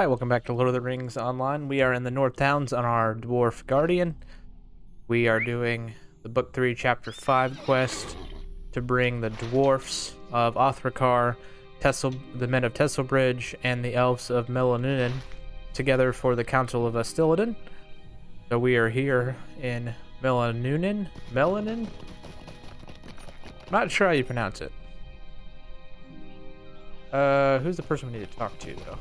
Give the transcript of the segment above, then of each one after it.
Hi, welcome back to Lord of the Rings Online. We are in the North Towns on our Dwarf Guardian. We are doing the Book 3, Chapter 5 quest to bring the Dwarfs of Othrakar, the men of Tesselbridge, and the Elves of Meluinen together for the Council of Ostiliden. So we are here in Meluinen? Not sure how you pronounce it. Who's the person we need to talk to, though?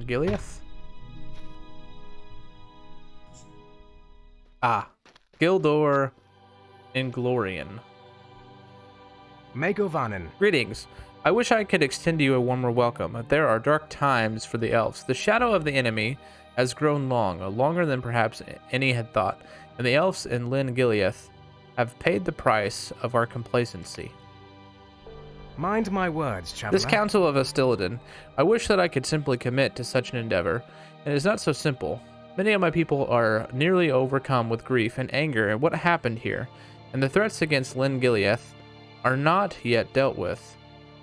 Gileath? Gildor Inglorian. Megovanen. Greetings. I wish I could extend you a warmer welcome, but there are dark times for the elves. The shadow of the enemy has grown long, longer than perhaps any had thought, and the elves in Lyn Gileath have paid the price of our complacency. Mind my words, traveler. This Council of Ostiliden, I wish that I could simply commit to such an endeavor. It is not so simple. Many of my people are nearly overcome with grief and anger at what happened here, and the threats against Lyn Gileath are not yet dealt with.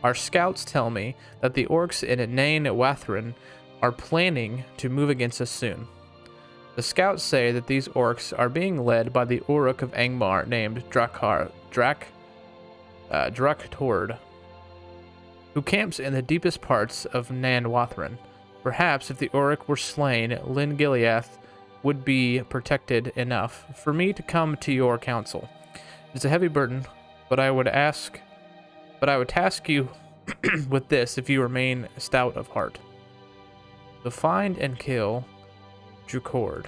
Our scouts tell me that the orcs in Nain Wathrin are planning to move against us soon. The scouts say that these orcs are being led by the Uruk of Angmar named Draktord, who camps in the deepest parts of Nan Wathrin. Perhaps if the Uruk were slain, Lyn Gileath would be protected enough for me to come to your council. It's a heavy burden, but I would task you with this if you remain stout of heart. To find and kill Draktord.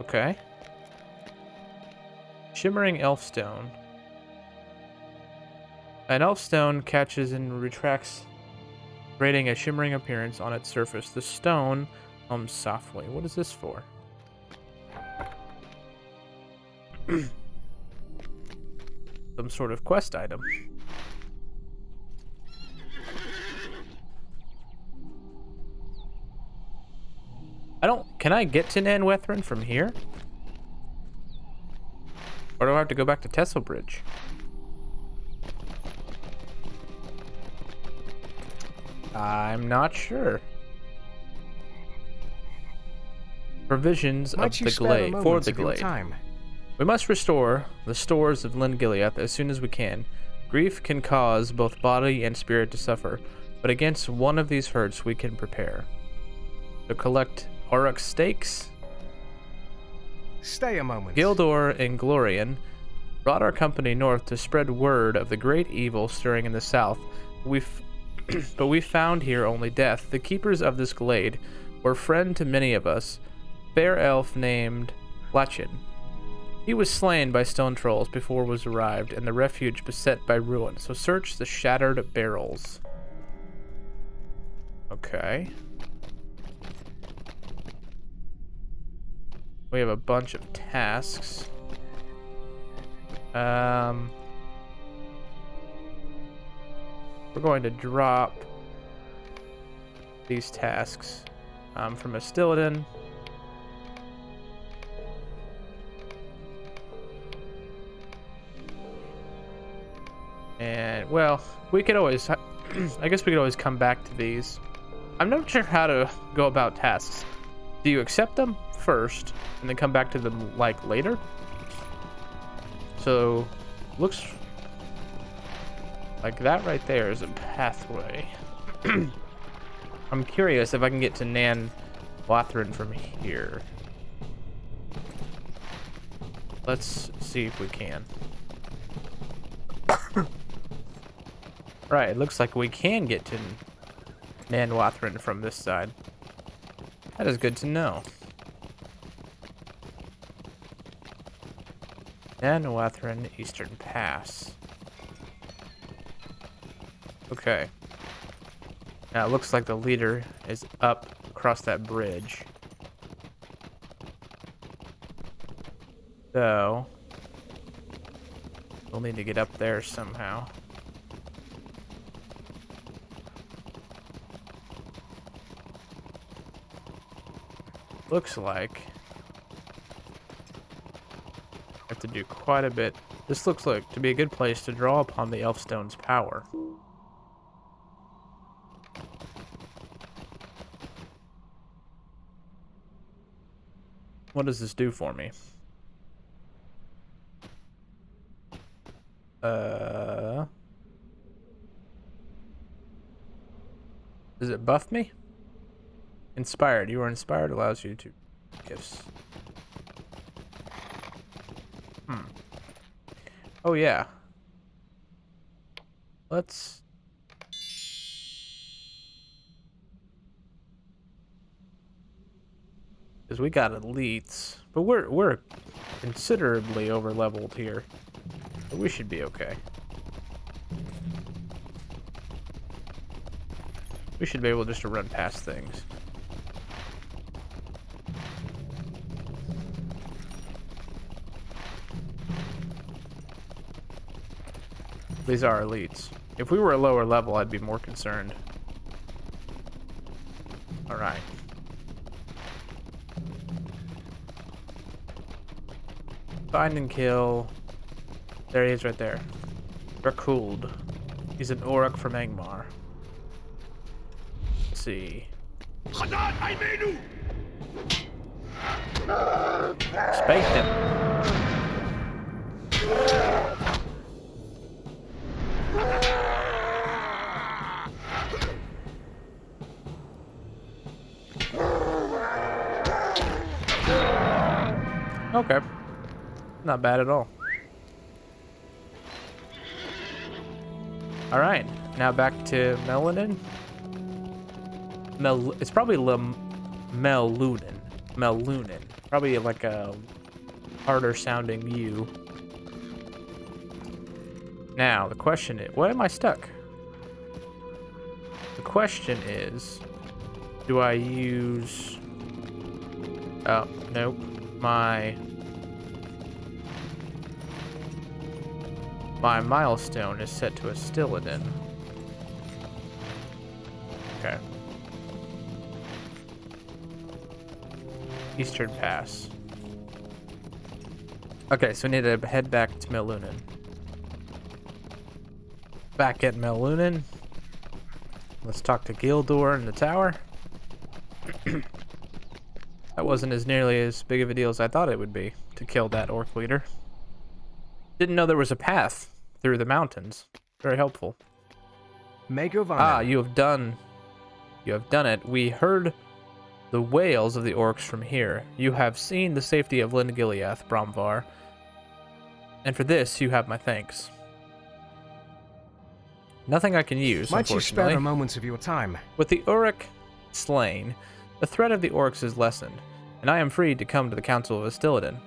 Okay. Shimmering Elfstone. An elfstone catches and retracts, creating a shimmering appearance on its surface. The stone hums softly. What is this for? Some sort of quest item. Can I get to Nan Wathrin from here? Or do I have to go back to Tesselbridge? I'm not sure. Provisions of the glade for the glade. We must restore the stores of Lyn Gileath as soon as we can. Grief can cause both body and spirit to suffer, but against one of these hurts we can prepare. To collect Uruk stakes. Stay a moment. Gildor Inglorian brought our company north to spread word of the great evil stirring in the south. But we found here only death. The keepers of this glade were friend to many of us. Fair elf named Lachin. He was slain by stone trolls before was arrived, and the refuge beset by ruin. So search the shattered barrels. Okay. We have a bunch of tasks. We're going to drop these tasks from Ostiliden. And, well, we could always, I guess we could always come back to these. I'm not sure how to go about tasks. Do you accept them first and then come back to them, like, later? So, looks like that right there is a pathway. I'm curious if I can get to Nan Wathrin from here. Let's see if we can. Right, it looks like we can get to Nan Wathrin from this side. That is good to know. Nan Wathrin Eastern Pass. Okay. Now it looks like the leader is up across that bridge. So we'll need to get up there somehow. Looks like I have to do quite a bit This looks like to be a good place to draw upon the Elfstone's power. What does this do for me? Does it buff me? Inspired. You are inspired. Allows you to gifts. Oh yeah. Let's. Because we got elites, but we're considerably over leveled here. So we should be okay. We should be able just to run past things. These are elites. If we were a lower level, I'd be more concerned. Alright. Find and kill. There he is right there. Rakult. He's an Orc from Angmar. Let's see. Spanked him. Okay. Not bad at all. Alright, now back to Meluinen. It's probably Meluinen. Meluinen. Probably like a harder sounding U. Now, the question is, why am I stuck? The question is, do I use... Oh, nope. My milestone is set to a Stilladin. Okay. Eastern Pass. Okay, so we need to head back to Meluinen. Back at Meluinen. Let's talk to Gildor in the tower. That wasn't as nearly as big of a deal as I thought it would be to kill that orc leader. Didn't know there was a path through the mountains. Very helpful. Ah, you have done it. We heard the wails of the orcs from here. You have seen the safety of Lingiliath, Bromvar. And for this, you have my thanks. Nothing I can use, Might you unfortunately. spare a moment of your time? With the Uruk slain, the threat of the orcs is lessened, and I am free to come to the Council of Stilladin.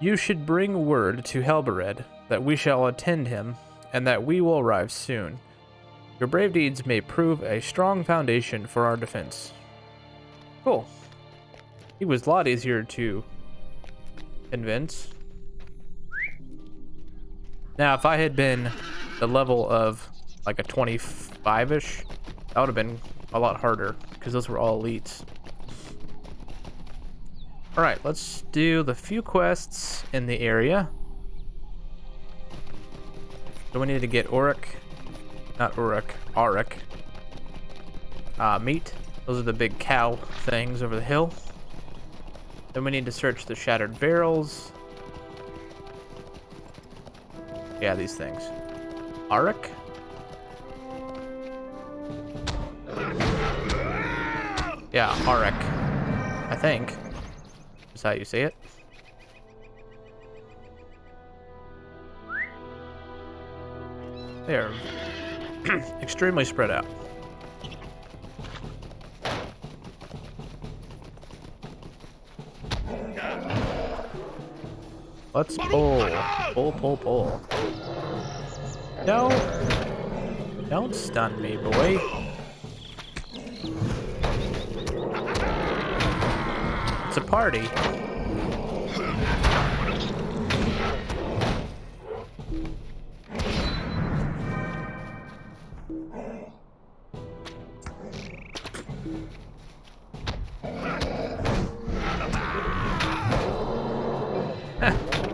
You should bring word to Helbered that we shall attend him, and that we will arrive soon. Your brave deeds may prove a strong foundation for our defense. Cool. He was a lot easier to convince. Now, if I had been the level of like a 25-ish, that would have been a lot harder, because those were all elites. Alright, let's do the few quests in the area. So we need to get Auric meat. Those are the big cow things over the hill. Then we need to search the shattered barrels. Yeah, these things. Auric? Yeah, Auric. I think. Is how you say it. They are extremely spread out. Let's pull. Pull. No. Don't stun me, boy. It's a party.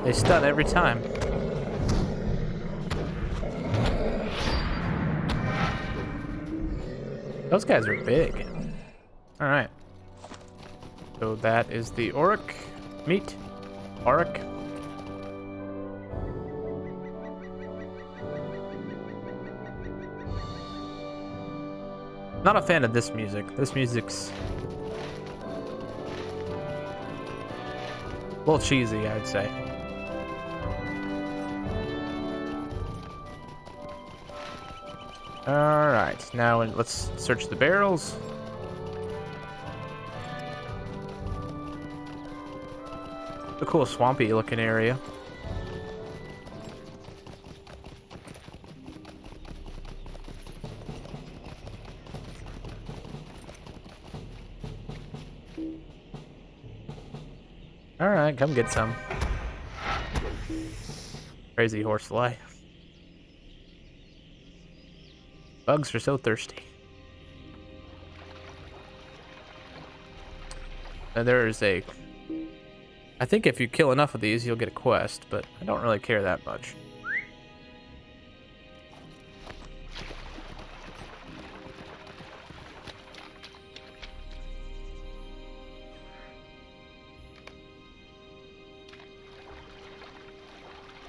They stun every time. Those guys are big. All right. So that is the Auric meat. Auric. Not a fan of this music. This music's a little cheesy, I'd say. Alright, now let's search the barrels. A cool swampy looking area. Alright, come get some. Crazy horsefly. Bugs are so thirsty. And there is a... I think if you kill enough of these, you'll get a quest, but I don't really care that much.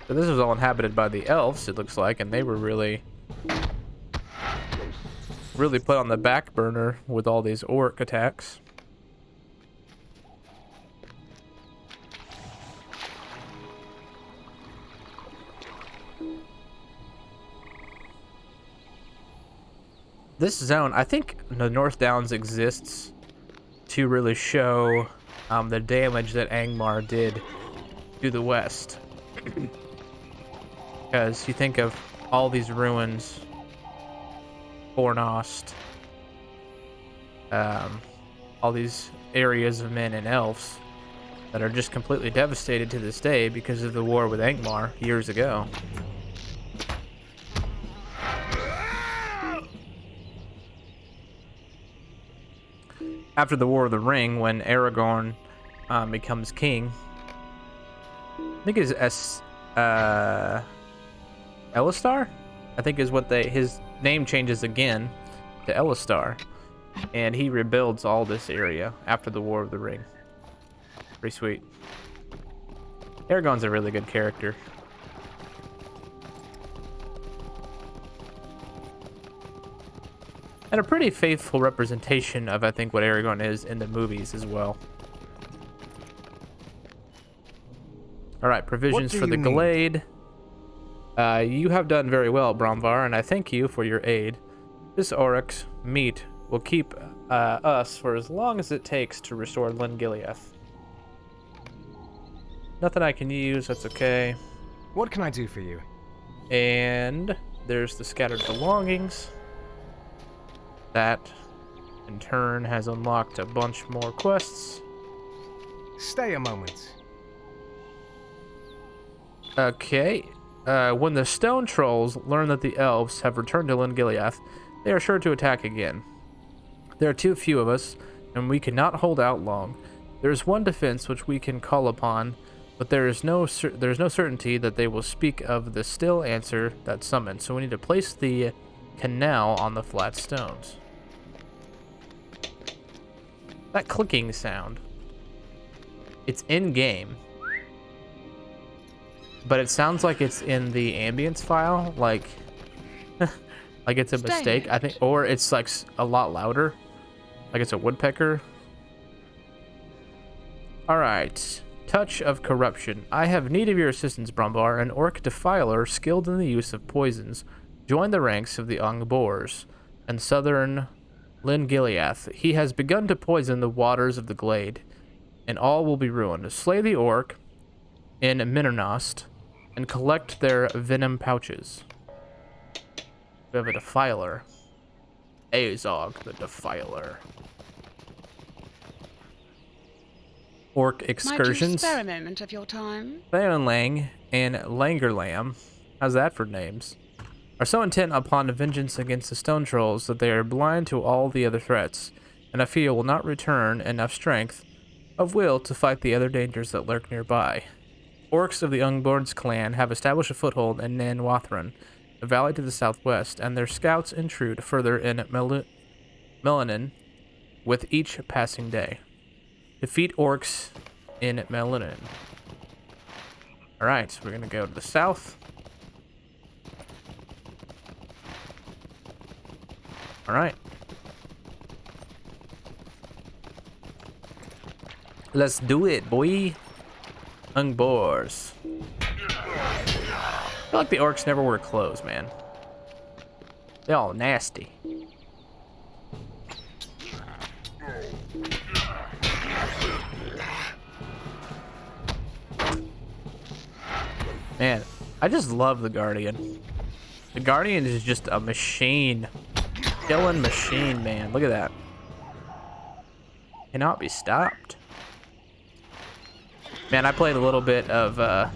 So this was all inhabited by the elves, it looks like, and they were really put on the back burner with all these orc attacks. This zone, I think the North Downs exists to really show the damage that Angmar did to the west. Because you think of all these ruins, Fornost, all these areas of men and elves that are just completely devastated to this day because of the war with Angmar years ago. After the War of the Ring, when Aragorn becomes king, I think it's Elistar? I think is what his name changes again to Elistar, and he rebuilds all this area after the War of the Ring. Pretty sweet. Aragorn's a really good character. And a pretty faithful representation of, I think, what Aragorn is in the movies as well. Alright, provisions for the glade. You have done very well, Bromvar, and I thank you for your aid. This Oryx meat will keep us for as long as it takes to restore Lingiliath. Nothing I can use, that's okay. What can I do for you? And there's the scattered belongings. That, in turn, has unlocked a bunch more quests. Stay a moment. Okay. When the stone trolls learn that the elves have returned to Lingiliath, they are sure to attack again. There are too few of us, and we cannot hold out long. There is one defense which we can call upon, but there is no certainty that they will speak of the still answer that summons. So we need to place the canal on the flat stones. That clicking sound. It's in game. But it sounds like it's in the ambience file, like like it's a mistake, I think, or it's like a lot louder, like it's a woodpecker. All right, touch of corruption. I have need of your assistance, Brumbar, an orc defiler skilled in the use of poisons. Join the ranks of the Ungboars and southern Lingiliath. He has begun to poison the waters of the glade, and all will be ruined. Slay the orc in Minnernost and collect their venom pouches. We have a defiler. Azog the Defiler. Orc excursions. Might you spare a moment of your time? Theonlang and Langerlam, how's that for names, are so intent upon vengeance against the stone trolls that they are blind to all the other threats, and I fear will not return enough strength of will to fight the other dangers that lurk nearby. Orcs of the Ungborn's clan have established a foothold in Nan Wathran, a valley to the southwest, and their scouts intrude further in Meluinen with each passing day. Defeat orcs in Meluinen. Alright, so we're gonna go to the south. Alright. Let's do it, boy. Ungbors. I feel like the orcs never wear clothes, man. They're all nasty. Man, I just love the Guardian. The Guardian is just a machine. Killing machine, man. Look at that. Cannot be stopped. Man, I played a little bit of a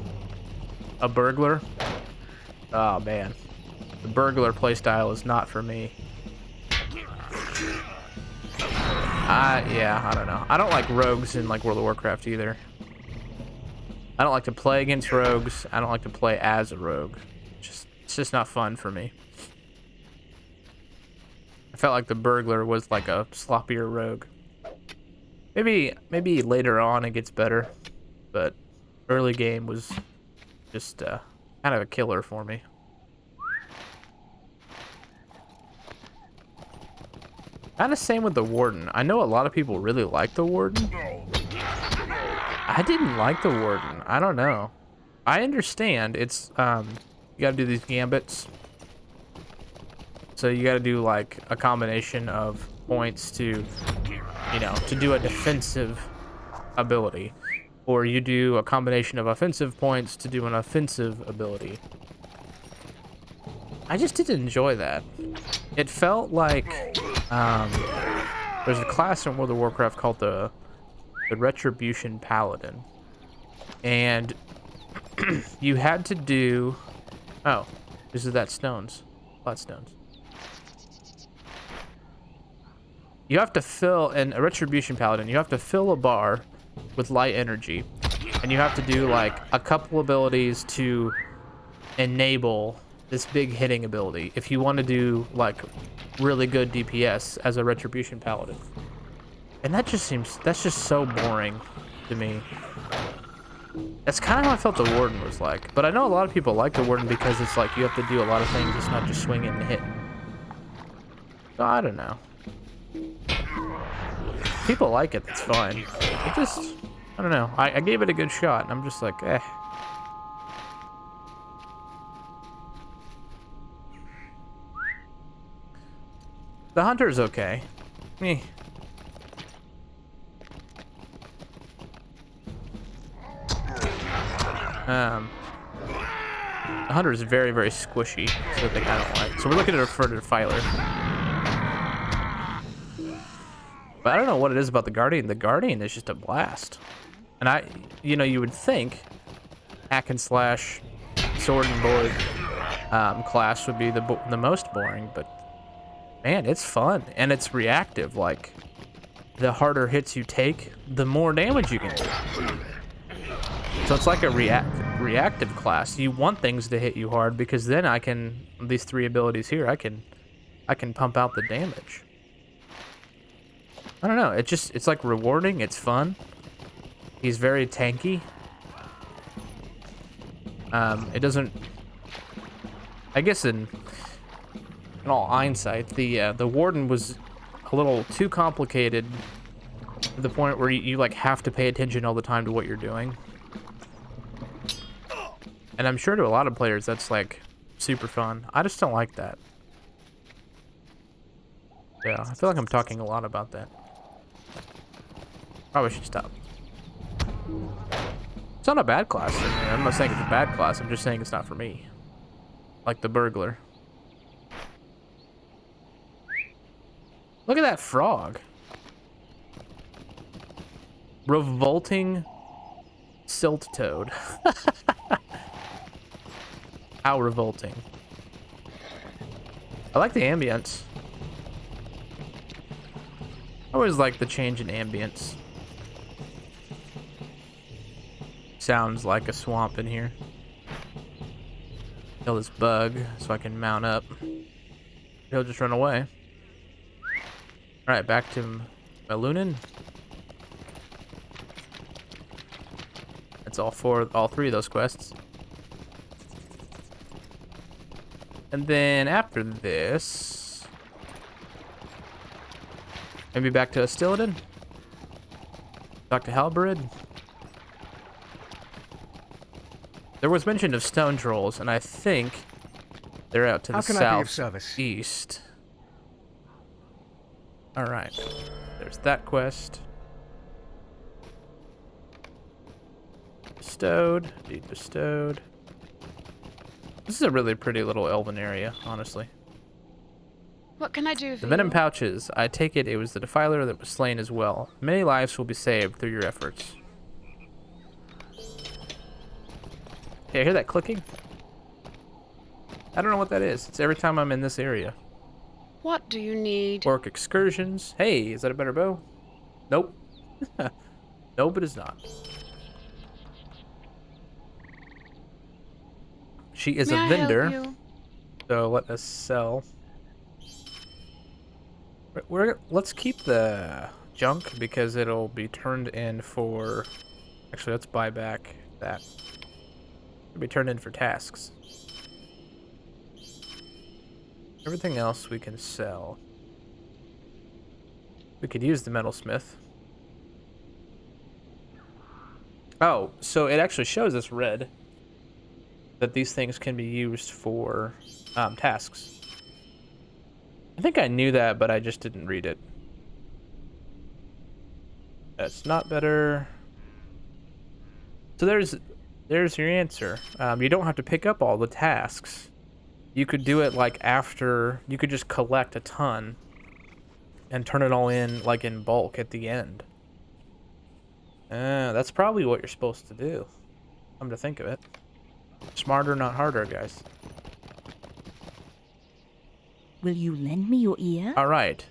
burglar. Oh, man. The burglar playstyle is not for me. Yeah, I don't know. I don't like rogues in like World of Warcraft either. I don't like to play against rogues. I don't like to play as a rogue. It's just not fun for me. I felt like the burglar was like a sloppier rogue. Maybe later on it gets better, but early game was just kind of a killer for me. Kind of same with the Warden. I know a lot of people really like the Warden. I didn't like the Warden. I don't know. I understand it's you gotta do these gambits. So you gotta do like a combination of points to, you know, to do a defensive ability. Or you do a combination of offensive points to do an offensive ability. I just didn't enjoy that. It felt like there's a class in World of Warcraft called the Retribution Paladin, and you had to do. Oh, this is that stones, flat stones. You have to fill in a Retribution Paladin. You have to fill a bar with light energy, and you have to do like a couple abilities to enable this big hitting ability if you want to do like really good DPS as a Retribution Paladin. And that's just so boring to me. That's kind of how I felt the Warden was like. But I know a lot of people like the Warden because it's like you have to do a lot of things. It's not just swinging and hitting. So I don't know. People like it, that's fine. It just, I don't know. I gave it a good shot and I'm just like, eh. The Hunter's okay. Meh. The Hunter is very, very squishy, so they kind of like. So we're looking at a further filer. But I don't know what it is about the Guardian. The Guardian is just a blast. And you would think hack and slash, sword and board class would be the most boring, but man, it's fun and it's reactive. Like the harder hits you take, the more damage you can do. So it's like a reactive class. You want things to hit you hard because then these three abilities here, I can pump out the damage. I don't know. It's like rewarding. It's fun. He's very tanky. It doesn't. I guess in all hindsight, the Warden was a little too complicated to the point where you like have to pay attention all the time to what you're doing. And I'm sure to a lot of players that's like super fun. I just don't like that. Yeah, I feel like I'm talking a lot about that. Probably should stop. It's not a bad class. I'm not saying it's a bad class. I'm just saying it's not for me. Like the burglar. Look at that frog. Revolting silt toad. How revolting. I like the ambience. I always like the change in ambience. Sounds like a swamp in here. Kill this bug so I can mount up. He'll just run away. All right, back to Meluinen. That's all three of those quests. And then after this, maybe back to Astilidon. Talk to Halberid. There was mention of stone trolls, and I think they're out to the How can I be of service? southeast. All right, there's that quest. Bestowed, deed bestowed. This is a really pretty little elven area, honestly. What can I do for The venom you? pouches. I take it was the defiler that was slain as well. Many lives will be saved through your efforts. Okay, I hear that clicking. I don't know what that is. It's every time I'm in this area. What do you need? Orc excursions. Hey, is that a better bow? Nope. Nope, it is not. She is May a I vendor, help you? so let us sell. Let's keep the junk because it'll be turned in for. Actually, let's buy back that. It'll be turned in for tasks. Everything else we can sell. We could use the metalsmith. Oh, so it actually shows us red that these things can be used for tasks. I think I knew that, but I just didn't read it. That's not better. So there's your answer. You don't have to pick up all the tasks. You could do it like after. You could just collect a ton and turn it all in like in bulk at the end. That's probably what you're supposed to do. Come to think of it. Smarter, not harder, guys. Will you lend me your ear? All right.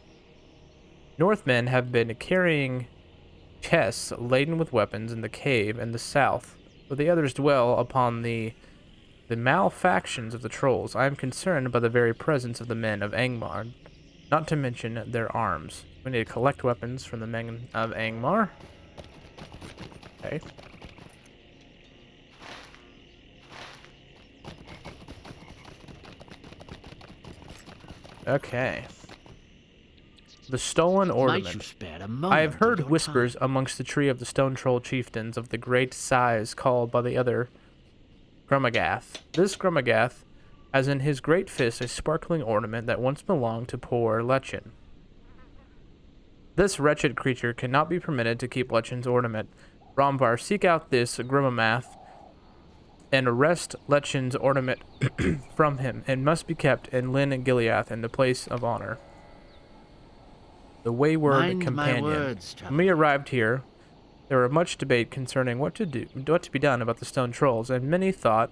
Northmen have been carrying chests laden with weapons in the cave in the south, where the others dwell upon the malfactions of the trolls. I am concerned by the very presence of the men of Angmar, not to mention their arms. We need to collect weapons from the men of Angmar. Okay. Okay. The stolen Might you ornament. spare a moment I have of heard your whispers time? amongst the tree of the stone troll chieftains of the great size called by the other Grumagath. This Grumagath has in his great fist a sparkling ornament that once belonged to poor Lechin. This wretched creature cannot be permitted to keep Lechin's ornament. Romvar, seek out this Grumamath and arrest Lechin's ornament from him. It must be kept in Lyn Gileath in the place of honor. The wayward Mind my companion. words, When we arrived here, there were much debate concerning what to be done about the stone trolls, and many thought,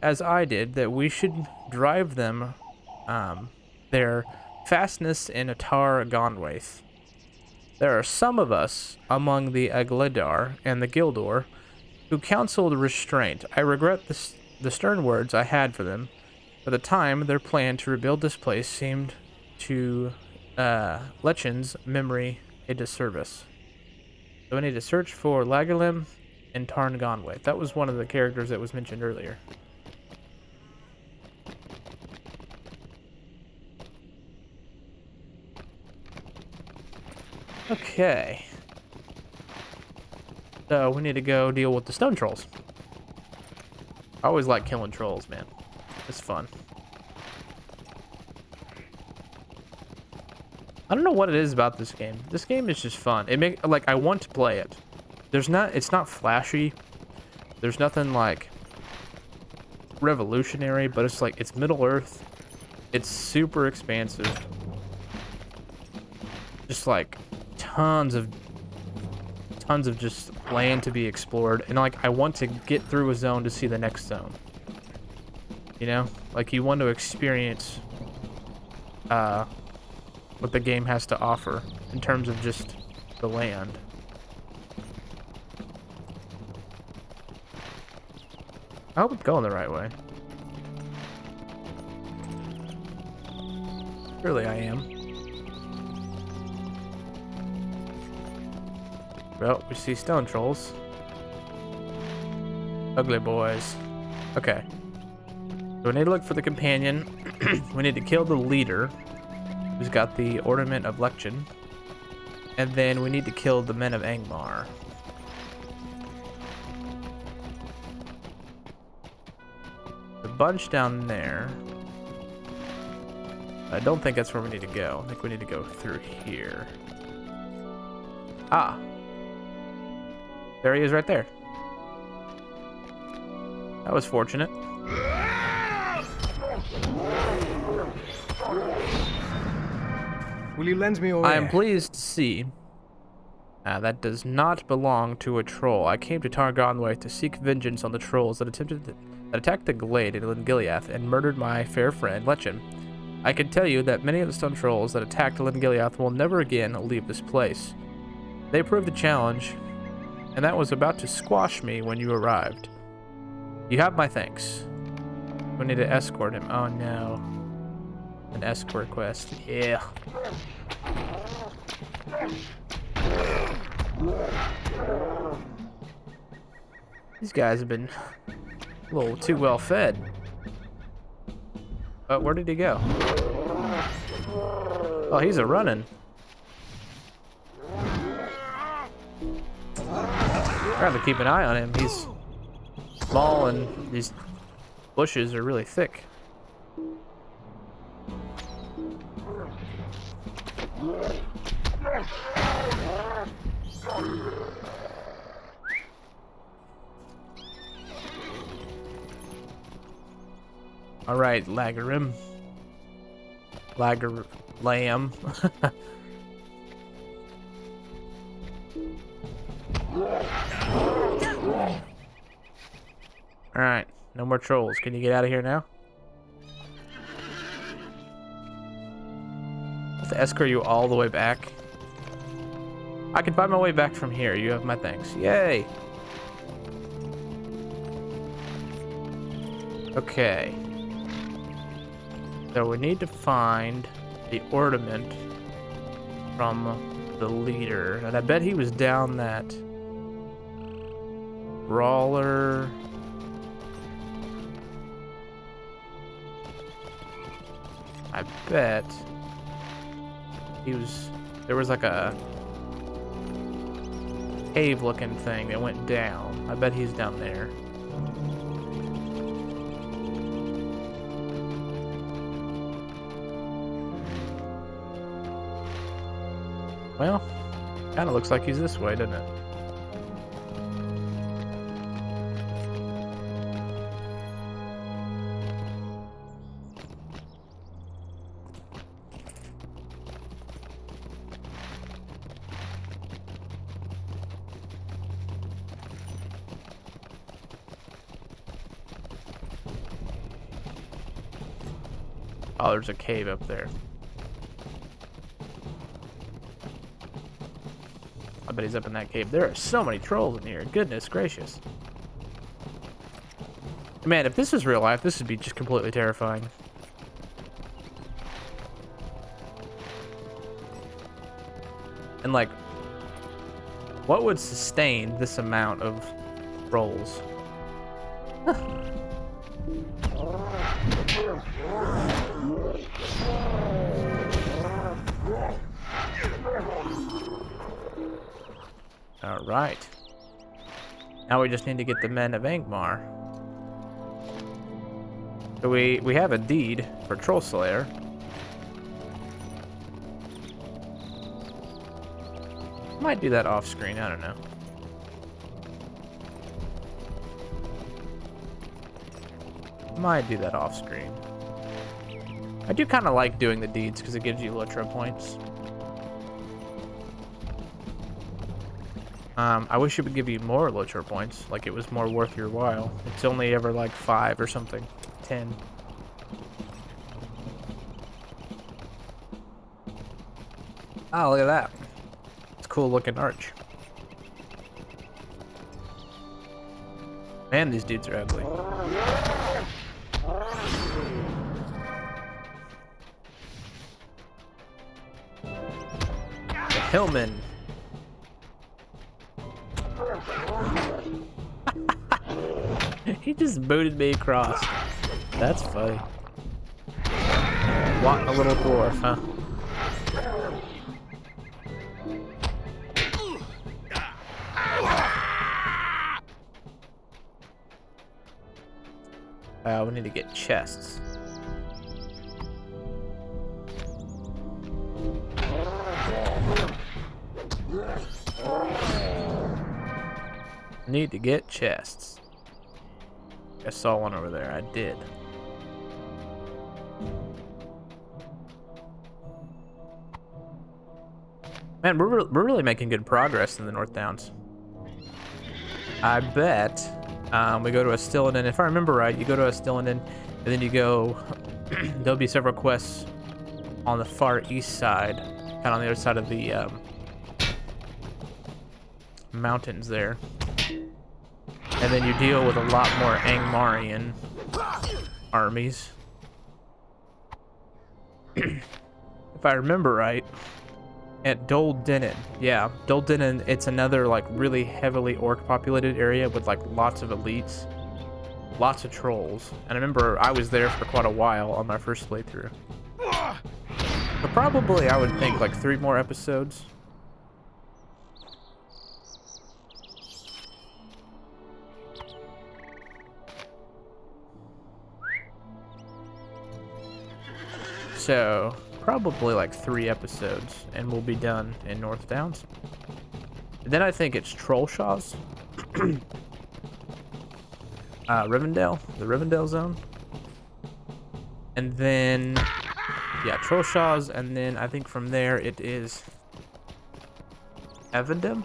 as I did, that we should drive them, their fastness in Atar Gonwaith. There are some of us among the Agledar and the Gildor who counseled restraint. I regret the stern words I had for them. For the time, their plan to rebuild this place seemed to Lechin's memory a disservice. So we need to search for Lagalim and Tarn Gonwaith. That was one of the characters that was mentioned earlier. Okay. So we need to go deal with the stone trolls. I always like killing trolls, man. It's fun. I don't know what it is about this game. This game is just fun. I want to play it. It's not flashy. There's nothing like revolutionary, but it's Middle Earth. It's super expansive. Just like tons of just land to be explored, and I want to get through a zone to see the next zone. You know, you want to experience what the game has to offer in terms of just the land. I hope it's going the right way. Surely I am. Well, we see stone trolls. Ugly boys. Okay. So we need to look for the companion. We need to kill the leader, who's got the Ornament of Lection. And then we need to kill the Men of Angmar. The bunch down there. I don't think that's where we need to go. I think we need to go through here. Ah. There he is right there. That was fortunate. Will you lend me your I ear? am pleased to see. That does not belong to a troll. I came to Tar Gonway to seek vengeance on the trolls that attacked the glade in Lingiliath and murdered my fair friend Lechen. I can tell you that many of the stone trolls that attacked Lingiliath will never again leave this place. They proved the challenge, and that was about to squash me when you arrived. You have my thanks. We need to escort him. Oh no. An escort quest. Yeah. These guys have been a little too well fed. But where did he go? Oh, he's a running. I have to keep an eye on him. He's small and these bushes are really thick. All right, Lagarim. Lamb. All right, no more trolls. Can you get out of here now? I have to escort you all the way back. I can find my way back from here. You have my thanks. Yay. Okay. So we need to find the ornament from the leader. And I bet he was down that brawler. I bet he was, there was like a cave looking thing that went down. I bet he's down there. Well, kind of looks like he's this way, doesn't it? Oh, there's a cave up there. I bet he's up in that cave. There are so many trolls in here. Goodness gracious. Man, if this was real life, this would be just completely terrifying. And like, what would sustain this amount of trolls? All right. Now we just need to get the Men of Angmar. So we have a deed for Troll Slayer. Might do that off screen, I don't know. Might do that off screen. I do kind of like doing the deeds because it gives you Lotro points. I wish it would give you more Lotro points, like it was more worth your while. It's only ever like 5 or something, 10. Oh, look at that. It's a cool looking arch. Man, these dudes are ugly. The Hillman. He just booted me across. That's funny. What a little dwarf, huh? We need to get chests. Need to get chests. I saw one over there. I did. Man, we're really making good progress in the North Downs. I bet we go to Astillidan. If I remember right, you go to Astillidan, and then you go. There'll be several quests on the far east side, kind of on the other side of the mountains there. And then you deal with a lot more Angmarian armies. If I remember right, at Dol Dinen. Yeah, Dol Dinen, it's another like really heavily orc populated area with like lots of elites, lots of trolls. And I remember I was there for quite a while on my first playthrough. But probably I would think like 3 more episodes. So, probably like 3 episodes, and we'll be done in North Downs. And then I think it's Trollshaws. Rivendell, the Rivendell zone. And then, yeah, Trollshaws, and then I think from there it is Evendem.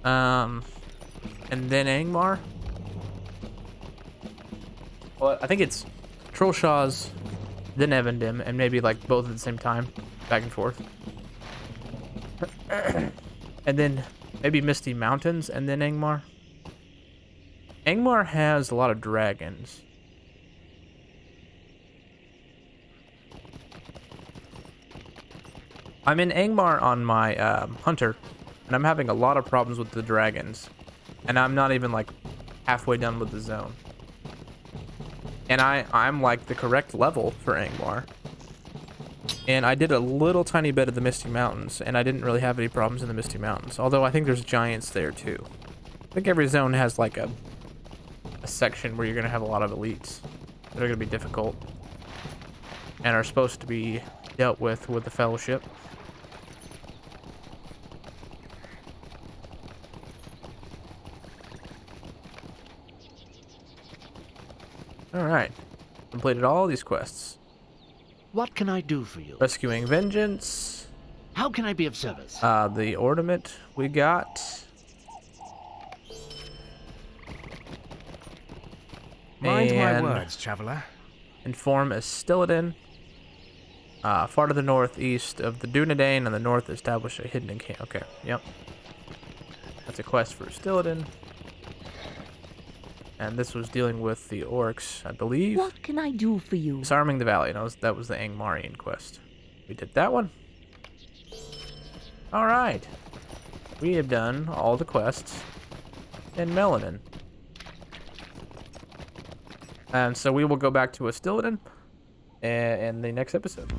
And then Angmar. Well, I think it's Trollshaws, then Evendem, and maybe like both at the same time, back and forth. And then maybe Misty Mountains, and then Angmar. Angmar has a lot of dragons. I'm in Angmar on my hunter, and I'm having a lot of problems with the dragons. And I'm not even like halfway done with the zone. And I'm like the correct level for Angmar. And I did a little tiny bit of the Misty Mountains, and I didn't really have any problems in the Misty Mountains. Although I think there's giants there too. I think every zone has like a section where you're going to have a lot of elites that are going to be difficult. And are supposed to be dealt with the Fellowship. Alright. Completed all these quests. What can I do for you? Rescuing Vengeance. How can I be of service? The ornament we got. Mind my And words, traveler. inform Astillidan. Far to the northeast of the Dunedain and the north establish a hidden encampment. Okay, yep. That's a quest for Astillidan. And this was dealing with the orcs, I believe. What can I do for you? Disarming the valley. No, that was the Angmarian quest. We did that one. Alright. We have done all the quests in Meluinen. And so we will go back to Astillidan in the next episode.